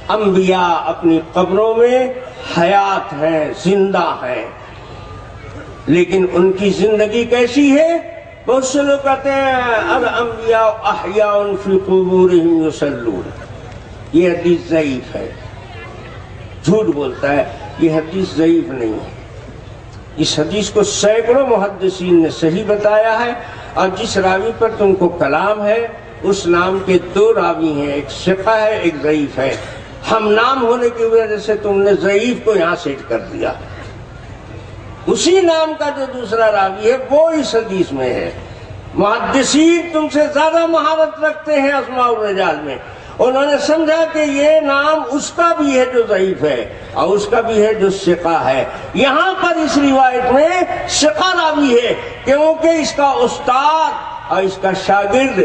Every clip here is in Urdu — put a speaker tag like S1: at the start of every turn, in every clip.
S1: انبیاء اپنی قبروں میں حیات ہیں، زندہ ہیں، لیکن ان کی زندگی کیسی ہے؟ بہت سے لوگ کہتے ہیں الانبیاء احیاء فی قبورہم یصلون، یہ حدیث ضعیف ہے، جھوٹ بولتا ہے، یہ حدیث ضعیف نہیں ہے۔ اس حدیث کو سینکڑوں محدثین نے صحیح بتایا ہے، اور جس راوی پر تم کو کلام ہے اس نام کے دو راوی ہیں، ایک ثقہ ہے ایک ضعیف ہے۔ ہم نام ہونے کی وجہ سے تم نے ضعیف کو یہاں سیٹ کر دیا، اسی نام کا جو دوسرا راوی ہے وہ اس حدیث میں ہے۔ محدثین تم سے زیادہ مہارت رکھتے ہیں اسماء الرجال میں، انہوں نے سمجھا کہ یہ نام اس کا بھی ہے جو ضعیف ہے اور اس کا بھی ہے جو ثقہ ہے۔ یہاں پر اس روایت میں ثقہ راوی ہے کیونکہ اس کا استاد اور اس کا شاگرد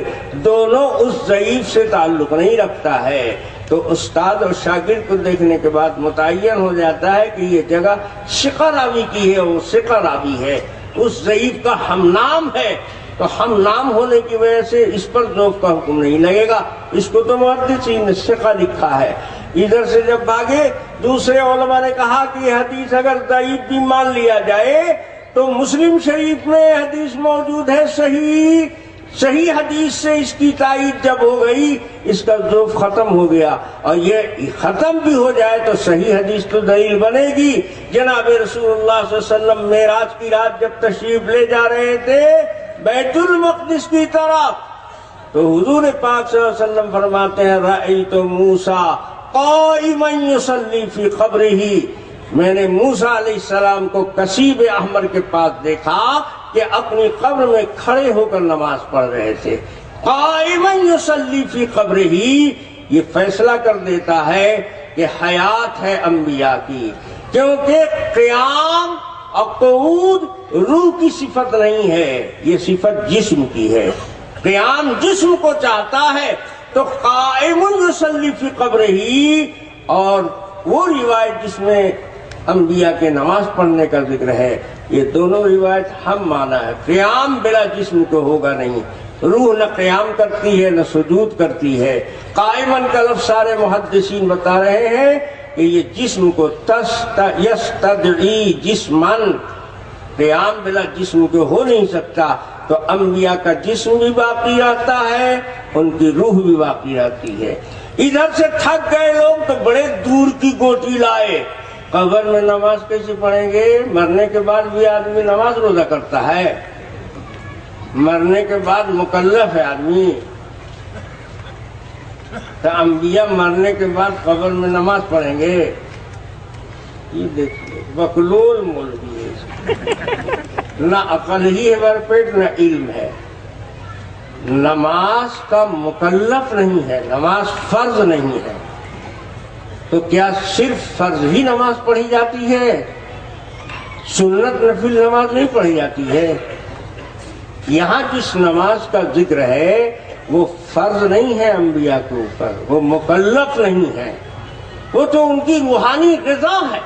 S1: دونوں اس ضعیف سے تعلق نہیں رکھتا ہے، تو استاد اور شاگرد کو دیکھنے کے بعد متعین ہو جاتا ہے کہ یہ جگہ ثقہ راوی کی ہے، وہ ثقہ راوی ہے، اس ضعیف کا ہم نام ہے، تو ہم نام ہونے کی وجہ سے اس پر ذوف کا حکم نہیں لگے گا، اس کو تو محدثین نے ثقہ لکھا ہے۔ ادھر سے جب بھاگے دوسرے علماء نے کہا کہ یہ حدیث اگر ضعیف بھی مان لیا جائے تو مسلم شریف میں حدیث موجود ہے صحیح حدیث سے اس کی تائید جب ہو گئی اس کا ذوف ختم ہو گیا، اور یہ ختم بھی ہو جائے تو صحیح حدیث تو دلیل بنے گی۔ جناب رسول اللہ صلی اللہ علیہ وسلم معراج کی رات جب تشریف لے جا رہے تھے بیت المقدس کی طرف، تو حضور پاک صلی اللہ علیہ وسلم فرماتے ہیں رأیت موسیٰ قائما یصلی فی قبرہ، میں نے موسیٰ علیہ السلام کو کثیب احمر کے پاس دیکھا کہ اپنی قبر میں کھڑے ہو کر نماز پڑھ رہے تھے۔ قائما یصلی فی قبرہ یہ فیصلہ کر دیتا ہے کہ حیات ہے انبیاء کی، کیونکہ قیام اور قعود روح کی صفت نہیں ہے، یہ صفت جسم کی ہے۔ قیام جسم کو چاہتا ہے تو قائم یصلی فی قبرہ، اور وہ روایت جس میں انبیاء کے نماز پڑھنے کا ذکر ہے یہ دونوں روایت ہم مانا ہے۔ قیام بلا جسم کو ہوگا نہیں، روح نہ قیام کرتی ہے نہ سجود کرتی ہے۔ قائمن کا لفظ سارے محدثین بتا رہے ہیں کہ یہ جسم کو یستدعی جسمن، قیام بلا جسم کے ہو نہیں سکتا، تو انبیاء کا جسم بھی باقی رہتا ہے ان کی روح بھی باقی رہتی ہے۔ ادھر سے تھک گئے لوگ تو بڑے دور کی گوٹی لائے، قبر میں نماز کیسے پڑھیں گے؟ مرنے کے بعد بھی آدمی نماز روزہ کرتا ہے، مرنے کے بعد مکلف ہے آدمی، تو انبیاء مرنے کے بعد قبر میں نماز پڑھیں گے؟ یہ دیکھیے بکلول مولوی ہے، نہ عقل ہی ہے بھرپیٹ نہ علم ہے۔ نماز کا مکلف نہیں ہے، نماز فرض نہیں ہے، تو کیا صرف فرض ہی نماز پڑھی جاتی ہے؟ سنت نفل نماز نہیں پڑھی جاتی ہے؟ یہاں جس نماز کا ذکر ہے وہ فرض نہیں ہے انبیاء کے اوپر، وہ مکلف نہیں ہے، وہ تو ان کی روحانی غذا ہے۔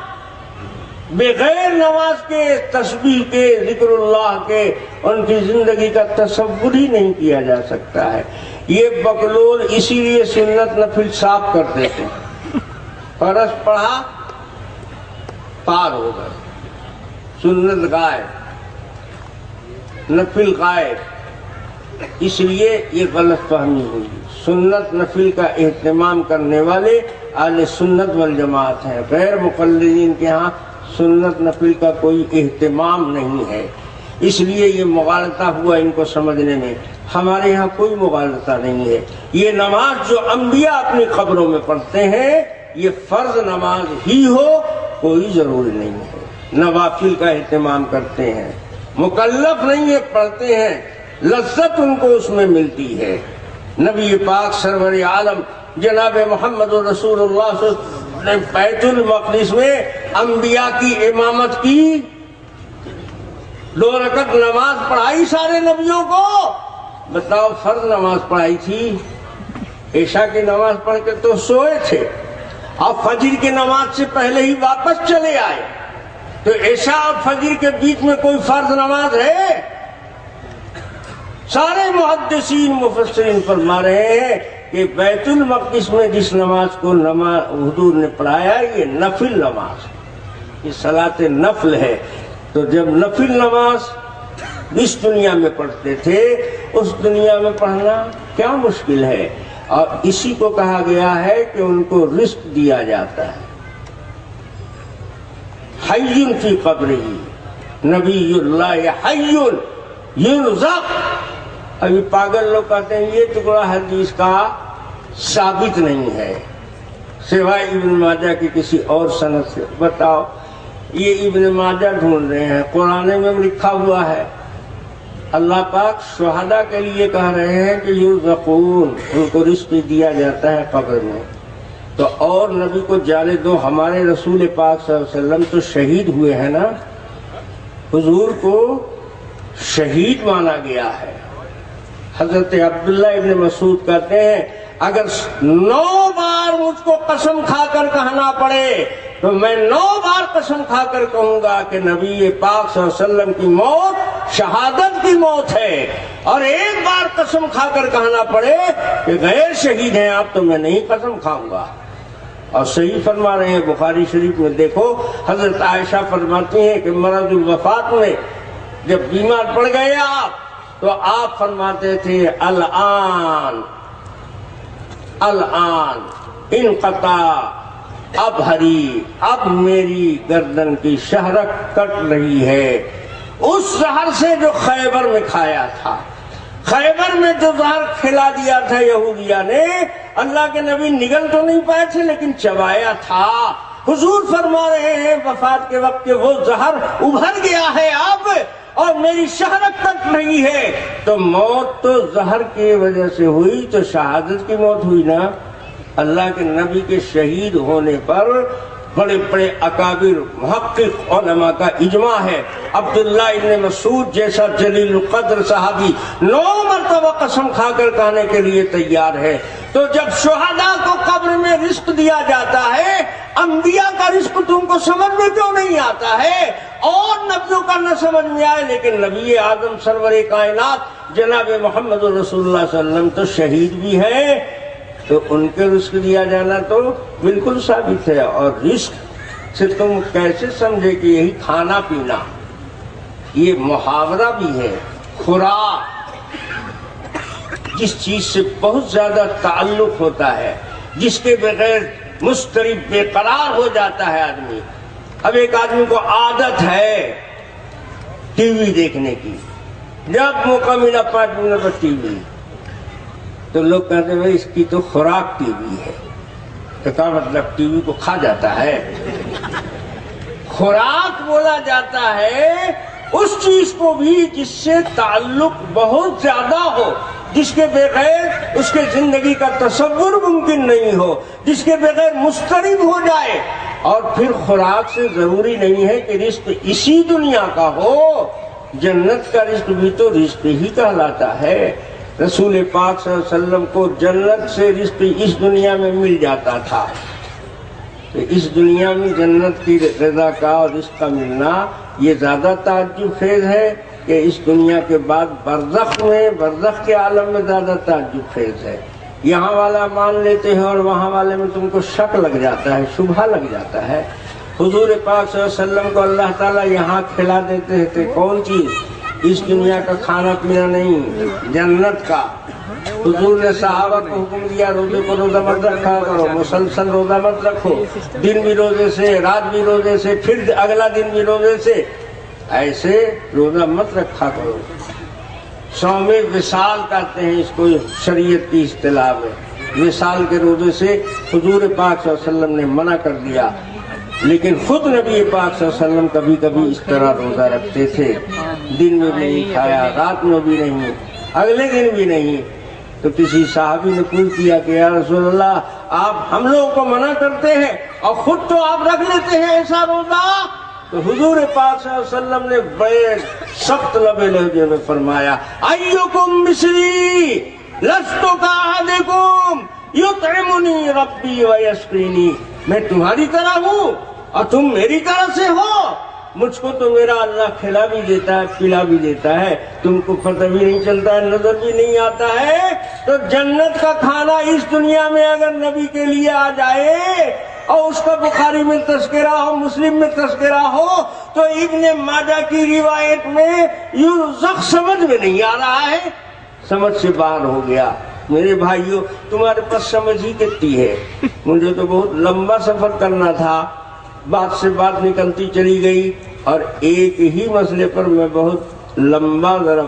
S1: بغیر نماز کے، تسبیح کے، ذکر اللہ کے ان کی زندگی کا تصور ہی نہیں کیا جا سکتا ہے۔ یہ بکلول اسی لیے سنت نفل صاف کر دیتے ہیں، فرض پڑھا پار ہو گئے، سنت غائب، نفل غائب، اس لیے یہ غلط فہمی ہوئی۔ سنت نفل کا اہتمام کرنے والے اہل سنت والجماعت ہیں، غیر مقلدین کے ہاں سنت نفل کا کوئی اہتمام نہیں ہے، اس لیے یہ مغالطہ ہوا ان کو سمجھنے میں۔ ہمارے ہاں کوئی مغالطہ نہیں ہے، یہ نماز جو انبیاء اپنی قبروں میں پڑھتے ہیں یہ فرض نماز ہی ہو کوئی ضروری نہیں ہے، نوافل کا اہتمام کرتے ہیں، مکلف نہیں ہے، پڑھتے ہیں، لذت ان کو اس میں ملتی ہے۔ نبی پاک سرور عالم جناب محمد رسول اللہ صلی اللہ علیہ وسلم نے بیت المقدس میں انبیاء کی امامت کی، 2 رکعت نماز پڑھائی سارے نبیوں کو۔ بتاؤ فرض نماز پڑھائی تھی، عشاء کی نماز پڑھ کے تو سوئے تھے، اور فجر کی نماز سے پہلے ہی واپس چلے آئے، تو عشاء اور فجر کے بیچ میں کوئی فرض نماز ہے؟ سارے محدثین مفسرین فرما رہے ہیں کہ بیت المقدس میں جس نماز کو حضور نے پڑھایا یہ نفل نماز ہے، یہ صلاۃ نفل ہے۔ تو جب نفل نماز اس دنیا میں پڑھتے تھے، اس دنیا میں پڑھنا کیا مشکل ہے؟ اور اسی کو کہا گیا ہے کہ ان کو رزق دیا جاتا ہے۔ حی فی قبرہ، نبی اللہ حی یرزق۔ ابھی پاگل لوگ کہتے ہیں یہ ٹکڑا حدیث کا ثابت نہیں ہے سوائے ابن ماجہ کی کسی اور سند سے۔ بتاؤ، یہ ابن ماجہ ڈھونڈ رہے ہیں، قرآن میں لکھا ہوا ہے۔ اللہ پاک شہداء کے لیے کہہ رہے ہیں کہ یرزقون، ان کو رزق دیا جاتا ہے قبر میں۔ تو اور نبی کو جانے دو، ہمارے رسول پاک صلی اللہ علیہ وسلم تو شہید ہوئے ہیں نا، حضور کو شہید مانا گیا ہے۔ حضرت عبداللہ ابن مسعود کہتے ہیں اگر 9 بار مجھ کو قسم کھا کر کہنا پڑے تو میں 9 بار قسم کھا کر کہوں گا کہ نبی پاک صلی اللہ علیہ وسلم کی موت شہادت کی موت ہے، اور 1 بار قسم کھا کر کہنا پڑے کہ غیر شہید ہیں آپ تو میں نہیں قسم کھاؤں گا۔ اور صحیح فرما رہے ہیں، بخاری شریف میں دیکھو، حضرت عائشہ فرماتی ہیں کہ مرض الوفات میں جب بیمار پڑ گئے آپ تو آپ فرماتے تھے الآن انقطع ابہری، اب میری گردن کی شہرک کٹ رہی ہے اس زہر سے جو خیبر میں کھایا تھا۔ خیبر میں جو زہر کھلا دیا تھا یہودیہ نے، اللہ کے نبی نگل تو نہیں پائے تھے لیکن چبایا تھا۔ حضور فرما رہے ہیں وفات کے وقت کہ وہ زہر ابھر گیا ہے اب، اور میری شہرت کٹ رہی ہے۔ تو موت تو زہر کی وجہ سے ہوئی، تو شہادت کی موت ہوئی نا۔ اللہ کے نبی کے شہید ہونے پر بڑے بڑے اکابر محقق علماء کا اجماع ہے۔ عبداللہ ابن مسعود جیسا جلیل القدر صحابی 9 مرتبہ قسم کھا کر کہنے کے لیے تیار ہے۔ تو جب شہداء کو قبر میں رزق دیا جاتا ہے، انبیاء کا رزق تم کو سمجھ میں کیوں نہیں آتا ہے؟ اور نبیوں کا نہ سمجھ میں آئے، لیکن نبی اعظم سرور کائنات جناب محمد رسول اللہ صلی اللہ علیہ وسلم تو شہید بھی ہیں، تو ان کے رزق دیا جانا تو بالکل ثابت ہے۔ اور رزق سے تم کیسے سمجھے کہ یہی کھانا پینا، یہ محاورہ بھی ہے۔ خوراک جس چیز سے بہت زیادہ تعلق ہوتا ہے، جس کے بغیر مضطرب بے قرار ہو جاتا ہے آدمی۔ اب ایک آدمی کو عادت ہے ٹی وی دیکھنے کی، جب موقع ملا 5 منٹ پر ٹی وی، تو لوگ کہتے ہیں بھائی اس کی تو خوراک ٹی وی ہے۔ تو کیا مطلب ٹی وی کو کھا جاتا ہے؟ خوراک بولا جاتا ہے اس چیز کو بھی جس سے تعلق بہت زیادہ ہو، جس کے بغیر اس کے زندگی کا تصور ممکن نہیں ہو، جس کے بغیر مضطرب ہو جائے۔ اور پھر خوراک سے ضروری نہیں ہے کہ رزق اسی دنیا کا ہو، جنت کا رزق بھی تو رزق ہی کہلاتا ہے۔ رسول پاک صلی اللہ علیہ وسلم کو جنت سے رزق اس دنیا میں مل جاتا تھا، تو اس دنیا میں جنت کی رضا کا اور رزق کا ملنا یہ زیادہ تعجب خیز ہے کہ اس دنیا کے بعد برزخ کے عالم میں زیادہ تعجب خیز ہے۔ یہاں والا مان لیتے ہیں اور وہاں والے میں تم کو شک لگ جاتا ہے، شبہ لگ جاتا ہے۔ حضور پاک صلی اللہ علیہ وسلم کو اللہ تعالیٰ یہاں کھلا دیتے تھے کون چیز؟ اس دنیا کا کھانا پینا نہیں، جنت کا۔ حضور نے صحابہ کو حکم دیا روزے کو روزہ مت رکھا کرو، مسلسل روزہ مت رکھو، دن بھی روزے سے، رات بھی روزے سے، پھر اگلا دن بھی روزے سے، ایسے روزہ مت رکھا کرو۔ صوم وصال کہتے ہیں اس کو شریعت کی اصطلاح میں۔ وصال کے روزے سے حضور پاک صلی اللہ علیہ وسلم نے منع کر دیا، لیکن خود نبی پاک صلی اللہ علیہ وسلم کبھی کبھی اس طرح روزہ رکھتے تھے، دن میں بھی نہیں کھایا، رات میں بھی نہیں، اگلے دن بھی نہیں۔ تو کسی صحابی نے پوچھ کیا کہ یا رسول اللہ آپ ہم لوگوں کو منع کرتے ہیں اور خود تو آپ رکھ لیتے ہیں ایسا روزہ؟ تو حضور پاک صلی اللہ علیہ وسلم نے بڑے سخت لبے لہجے میں فرمایا ایکم مثلی لست کاحدکم یطعمنی ربی ویسقینی، میں تمہاری طرح ہوں اور تم میری طرح سے ہو، مجھ کو تو میرا اللہ کھلا بھی دیتا ہے پلا بھی دیتا ہے، تم کو پتہ بھی نہیں چلتا ہے، نظر بھی نہیں آتا ہے۔ تو جنت کا کھانا اس دنیا میں اگر نبی کے لیے آ جائے اور اس کا بخاری میں تذکرہ ہو، مسلم میں تذکرہ ہو، تو ابن ماجہ کی روایت میں یوں زخ سمجھ میں نہیں آ رہا ہے، سمجھ سے باہر ہو گیا۔ میرے بھائیوں، تمہارے پاس سمجھ ہی کتنی ہے، مجھے تو بہت لمبا سفر کرنا تھا، بات سے بات نکلتی چلی گئی اور ایک ہی مسئلے پر میں بہت لمبا ذرا